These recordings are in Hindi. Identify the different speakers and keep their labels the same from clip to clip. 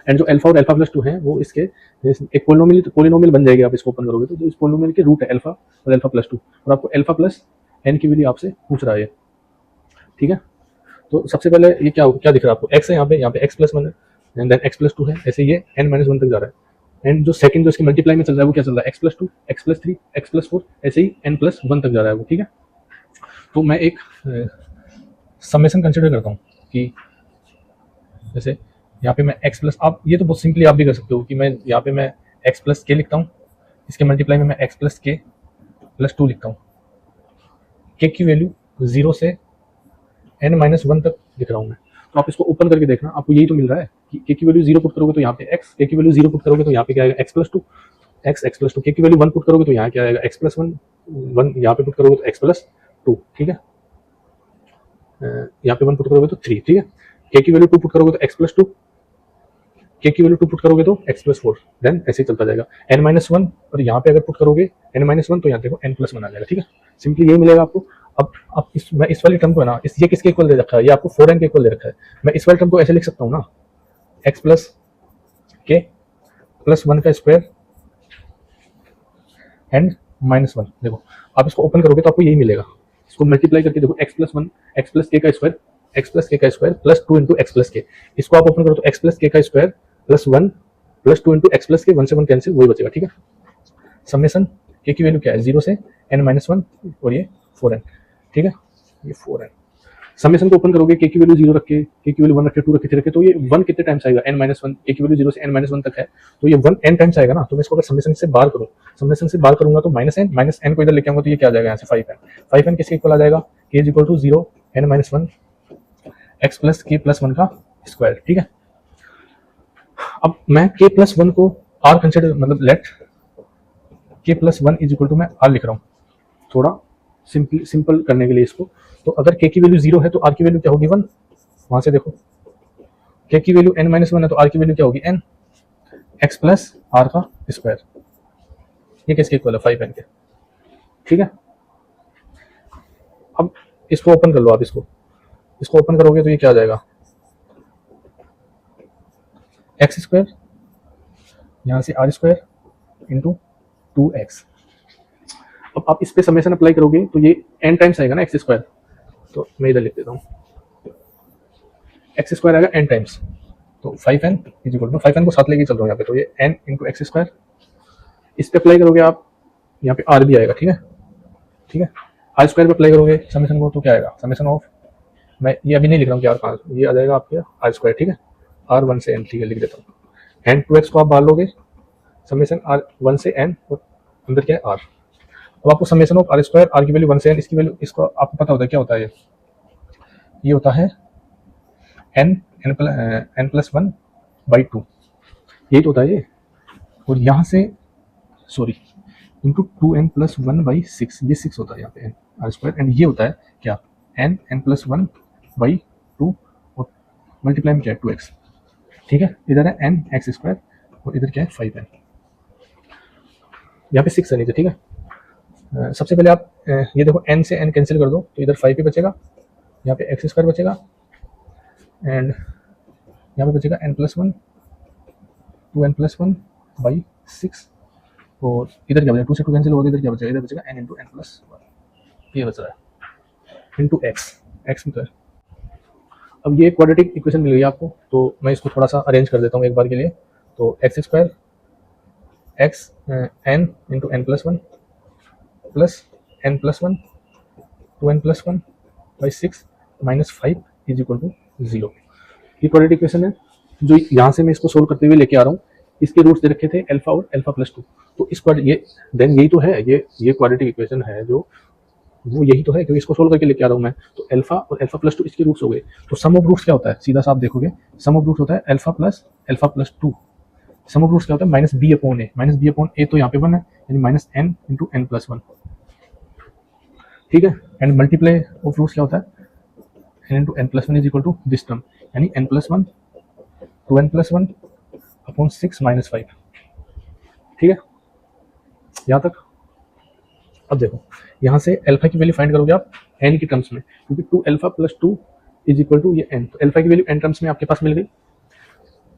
Speaker 1: एंड जो अल्फा और अल्फा प्लस 2 है वो इसके एक पोलिनोमियल बन जाएगी। आप इसको ओपन करोगे तो जो इस पोलिनोमियल के रूट है अल्फा और अल्फा प्लस 2, और आपको अल्फा प्लस एन की वैल्यू आपसे पूछ रहा है, ठीक है। तो सबसे पहले ये क्या दिख रहा है आपको, एक्स है यहाँ पे एक्स प्लस 1 है, एंड देन एक्स प्लस 2 है, ऐसे ये एन माइनस 1 तक जा रहा है। एंड जो सेकंड जो इसके मल्टीप्लाई में चल रहा है वो क्या चल रहा है, x plus 2, x plus 3, x plus 4, ऐसे ही एन प्लस 1 तक जा रहा है वो, ठीक है। तो मैं एक समेशन कंसिडर करता हूँ कि जैसे यहाँ पे मैं एक्स प्लस, आप ये तो बहुत सिंपली आप भी कर सकते हो कि मैं यहाँ पे मैं एक्स प्लस के लिखता हूँ, इसके मल्टीप्लाई में मैं एक्स प्लस के प्लस 2 लिखता हूँ। के की वैल्यू 0 से एन माइनस 1 तक लिख रहा हूँ मैं। तो आप इसको ओपन करके देखना, आपको यही तो मिल रहा है कि के की वैल्यू 0 पुट करोगे तो यहाँ पे एक्स, के की वैल्यू 0 पुट करोगे तो यहाँ पे क्या आएगा, एक्स प्लस 2, एक्स प्लस 2, के की वैल्यू 1 पुट करोगे तो यहाँ क्या आएगा, एक्स प्लस 1, 1 यहाँ पे पुट करोगे तो एक्स प्लस 2, ठीक है। यहाँ पे 1 पुट करोगे तो 3, ठीक है। के की वैल्यू 2 पुट करोगे तो एक्स प्लस 2, के की वैल्यू 2 पुट करोगे तो एक्स प्लस 4, देन ऐसे ही चलता जाएगा एन माइनस 1, और यहाँ पे अगर पुट करोगे एन माइनस 1 तो यहाँ देखो एन प्लस 1 आ जाएगा, ठीक है। सिंपली यही मिलेगा आपको। अब मैं इस वाली टर्म को है ना, ये किसके इक्वल दे रखा है, ये आपको 4n के इक्वल दे रखा है। मैं इस वाली टर्म को ऐसे लिख सकता हूँ ना, एक्स प्लस के प्लस 1 का स्क्वायर एंड माइनस 1। देखो आप इसको ओपन करोगे तो आपको यही मिलेगा। इसको मल्टीप्लाई करके देखो, एक्स प्लस 1, एक्स प्लस के का स्क्वायर, एक्स प्लस के का square plus 2 into x plus के। इसको आप ओपन करो तो एक्स प्लस के का square plus 1 plus 2 into x plus के, 1 से 1 कैंसिल, वही बचेगा, ठीक है। समेशन के की वैल्यू क्या है, 0 से n माइनस 1, और ये 4n, ठीक है, ये 4n। समेशन को ओपन करोगे, के की वैल्यू 0 रखे, के की वैल्यू 1 रखे, 2 रखे, 3 रखे, तो ये 1 कितने टाइम्स आएगा, n माइनस 1, के की वैल्यू 0 से n माइनस 1 तक है तो ये 1 n टाइम्स आएगा ना। तो मैं इसको अगर समेशन से बाहर करूँ, समेशन से बाहर करूंगा तो माइनस n को इधर लेके आऊंगा तो ये क्या आ जाएगा, यहाँ से 5n। 5n किसके इक्वल आ जाएगा, k is equal to 0 n minus 1 x plus k plus 1 का स्क्वायर, ठीक है। अब मैं के प्लस 1 को आर कंसिडर, मतलब लेट के प्लस 1 इज इक्वल टू मैं आर लिख रहा हूँ थोड़ा सिंपल करने के लिए इसको। तो अगर के की वैल्यू 0 है तो आर की वैल्यू क्या होगी, 1। वहां से देखो, के की वैल्यू n माइनस 1 है तो आर की वैल्यू क्या होगी, n, एक्स प्लस आर का स्क्वायर। ये किसके इक्वल है, 5n के, ठीक है। अब इसको ओपन कर लो, आप इसको ओपन करोगे तो ये क्या आ जाएगा, एक्स स्क्वायर यहाँ से आर स्क्वायर इंटू 2x। अब आप इस पे समेशन अप्लाई करोगे तो ये n टाइम्स आएगा ना एक्स स्क्वायर, तो मैं इधर लिख देता हूँ, एक्स स्क्वायर आएगा n टाइम्स, तो 5n is equal to, 5n को साथ लेके चल रहा हूँ यहाँ पे, तो ये n इंटू एक्स स्क्वायर। इस पे अप्लाई करोगे आप, यहाँ पे r भी आएगा, ठीक है, ठीक है। आर स्क्वायर पे अप्लाई करोगे समेशन को तो क्या आएगा, समेशन ऑफ, मैं ये अभी नहीं लिख रहा हूँ कि आर कहाँ, ये आ जाएगा आपके आर स्क्वायर, ठीक है, आर 1 से n, ठीक है, लिख देता हूँ। एंड 2x को आप बाहर लोगे, समेशन आर 1 से n, और अंदर क्या है आर। अब आपको summation of r square, r की वैल्यू 1 से n, इसकी वैल्यू, इसको आपको पता होता है क्या होता है, ये होता है n प्लस 1 बाई 2, यही तो होता है ये। और यहाँ से sorry into 2n plus 1 by 6, ये 6 होता है यहाँ पे n आर स्क्वायर, एंड ये होता है क्या, n प्लस 1 बाई 2, और मल्टीप्लाई में क्या है 2x, ठीक है। इधर है n एक्स स्क्वायर और इधर क्या है 5n, यहाँ पे 6 है नीचे, ठीक है। सबसे पहले आप ये देखो n से n कैंसिल कर दो तो इधर 5 ही बचेगा, यहाँ पे एक्स स्क्वायर बचेगा, एंड यहाँ पे बचेगा n plus 1, 2n plus 1 by 6, और इधर क्या बचेगा, 2 से 2 कैंसिल होगा, इधर क्या बचेगा, इधर बचेगा n इंटू n प्लस 1, ये बच रहा है इंटू एक्स में तो है। अब ये क्वाड्रेटिक इक्वेशन मिल गई आपको, तो मैं इसको थोड़ा सा अरेंज कर देता हूँ एक बार के लिए। तो x square x n into n plus 1 plus n plus 1 2n plus 1 by 6 minus 5 is equal to 0। ये क्वाड्रेटिक इक्वेशन है जो यहाँ से मैं इसको सोल्व करते हुए लेके आ रहा हूँ। इसके रूट्स दे रखे थे अल्फा और अल्फा प्लस 2, तो इस ये देन यही तो है, ये क्वाड्रेटिक इक्वेशन है जो वो यही तो है, क्योंकि इसको सोल्व करके लेके आ रहा हूँ मैं। तो अल्फा और अल्फा प्लस 2 इसके रूट्स हो गए। तो सम ऑफ रूट्स क्या होता है, सीधा सा आप देखोगे सम ऑफ रूट्स होता है alpha plus 2। Sum of roots क्या होता है, minus b upon a, minus b upon a तो यहाँ पे 1 है, यानी minus n into n plus 1, ठीक है। एंड मल्टीप्लाई ऑफ रूट्स क्या होता है, n into n plus 1 is equal to this term, यानी n plus 1 2n plus 1 upon 6 minus 5, ठीक है, यहाँ तक। अब देखो यहाँ से अल्फा की वैल्यू फाइंड करोगे आप n की टर्म्स में, क्योंकि 2 alpha plus 2 is equal to ये n, तो अल्फा की वैल्यू n टर्म्स में आपके पास मिल गई।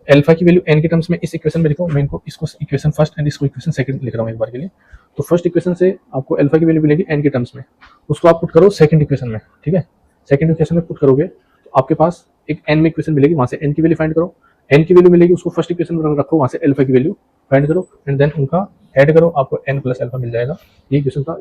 Speaker 1: अल्फा की वैल्यू n के टर्म्स में इस इक्वेशन में लिखो, मैं इनको इसको इक्वेशन फर्स्ट एंड इसको इक्वेशन सेकंड लिख रहा हूँ एक बार के लिए। तो फर्स्ट इक्वेशन से आपको अल्फा की वैल्यू मिलेगी n के टर्म्स में, उसको आप पुट करो सेकंड इक्वेशन में, ठीक है। सेकंड इक्वेशन में पुट करोगे तो आपके पास एक n में इक्वेशन मिलेगी, वहां से n की वैल्यू फाइंड करो, n की वैल्यू मिलेगी उसको फर्स्ट इक्वेशन में रखो, वहां से अल्फा की वैल्यू फाइंड करो एंड देन उनका ऐड करो, आपको n प्लस अल्फा मिल जाएगा। ये इक्वेशन था।